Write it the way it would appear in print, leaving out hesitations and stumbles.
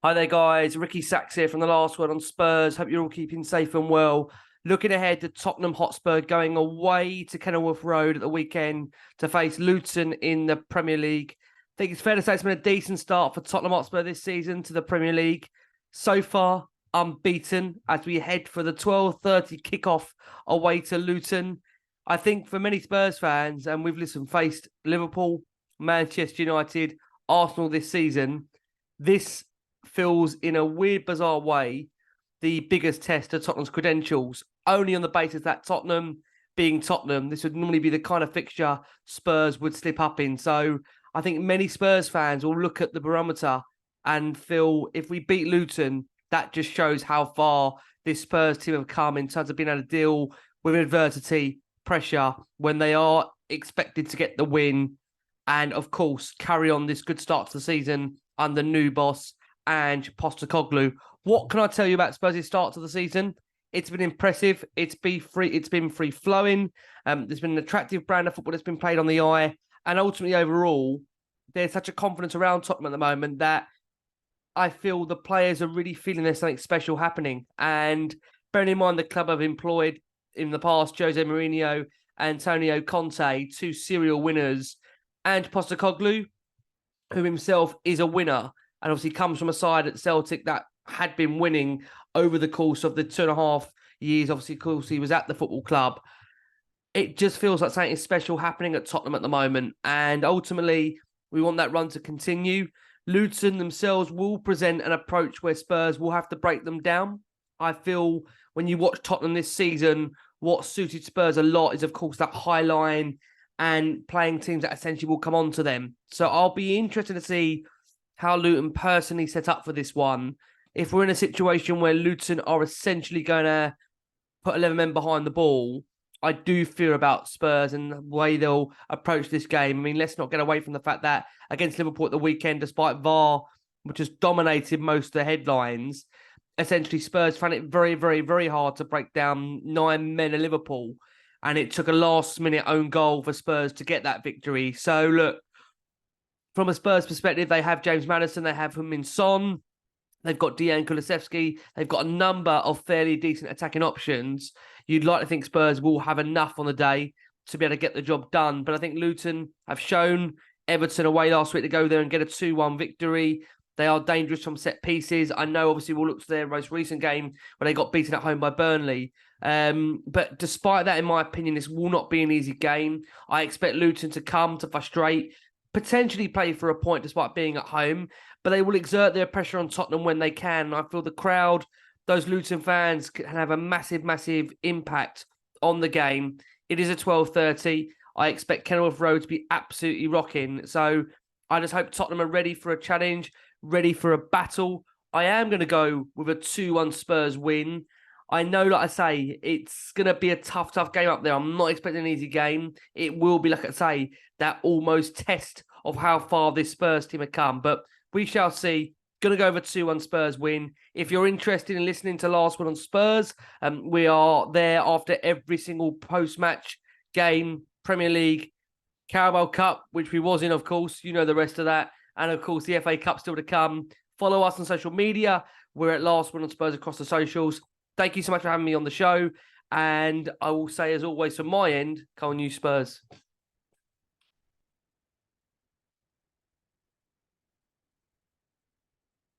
Hi there, guys. Ricky Sachs here from the last word on Spurs. Hope you're all keeping safe and well. Looking ahead to Tottenham Hotspur going away to Kenilworth Road at the weekend to face Luton in the Premier League. I think it's fair to say it's been a decent start for Tottenham Hotspur this season to the Premier League. So far, unbeaten as we head for the 12:30 kickoff away to Luton. I think for many Spurs fans, and we've faced Liverpool, Manchester United, Arsenal this season, this feels in a weird, bizarre way the biggest test of Tottenham's credentials, only on the basis that Tottenham being Tottenham, this would normally be the kind of fixture Spurs would slip up in. So I think many Spurs fans will look at the barometer and feel if we beat Luton, that just shows how far this Spurs team have come in terms of being able to deal with adversity, pressure, when they are expected to get the win and, of course, carry on this good start to the season under new boss and Postecoglou. What can I tell you about Spurs' start to the season? It's been impressive. It's been free flowing. There's been an attractive brand of football that's been played on the eye. And ultimately, overall, there's such a confidence around Tottenham at the moment that I feel the players are really feeling there's something special happening. And bearing in mind the club have employed in the past Jose Mourinho, Antonio Conte, two serial winners, and Postecoglou, who himself is a winner and obviously comes from a side at Celtic that had been winning over the course of the 2.5 years. Obviously, of course, he was at the football club. It just feels like something special happening at Tottenham at the moment. And ultimately, we want that run to continue. Luton themselves will present an approach where Spurs will have to break them down. I feel when you watch Tottenham this season, what suited Spurs a lot is, of course, that high line and playing teams that essentially will come on to them. So I'll be interested to see how Luton personally set up for this one. If we're in a situation where Luton are essentially going to put 11 men behind the ball, I do fear about Spurs and the way they'll approach this game. I mean, let's not get away from the fact that against Liverpool at the weekend, despite VAR, which has dominated most of the headlines, essentially Spurs found it very, very, very hard to break down 9 men of Liverpool. And it took a last-minute own goal for Spurs to get that victory. So, look, from a Spurs perspective, they have James Maddison, they have Heung-min Son, they've got Dejan Kulusevski, they've got a number of fairly decent attacking options. You'd like to think Spurs will have enough on the day to be able to get the job done. But I think Luton have shown Everton away last week to go there and get a 2-1 victory. They are dangerous from set pieces. I know, obviously, we'll look to their most recent game where they got beaten at home by Burnley. But despite that, in my opinion, this will not be an easy game. I expect Luton to come to frustrate, potentially play for a point despite being at home, but they will exert their pressure on Tottenham when they can. I feel the crowd, those Luton fans, can have a massive, massive impact on the game. It is a 12:30. I expect Kenilworth Road to be absolutely rocking. So I just hope Tottenham are ready for a challenge, ready for a battle. I am going to go with a 2-1 Spurs win. I know, like I say, it's going to be a tough game up there. I'm not expecting an easy game. It will be, like I say, that almost test of how far this Spurs team have come. But we shall see. Going to go over 2-1 Spurs win. If you're interested in listening to Last One on Spurs, we are there after every single post-match game, Premier League, Carabao Cup, which we was in, of course. You know the rest of that. And, of course, the FA Cup still to come. Follow us on social media. We're at Last One on Spurs across the socials. Thank you so much for having me on the show. And I will say, as always, from my end, come on, you Spurs.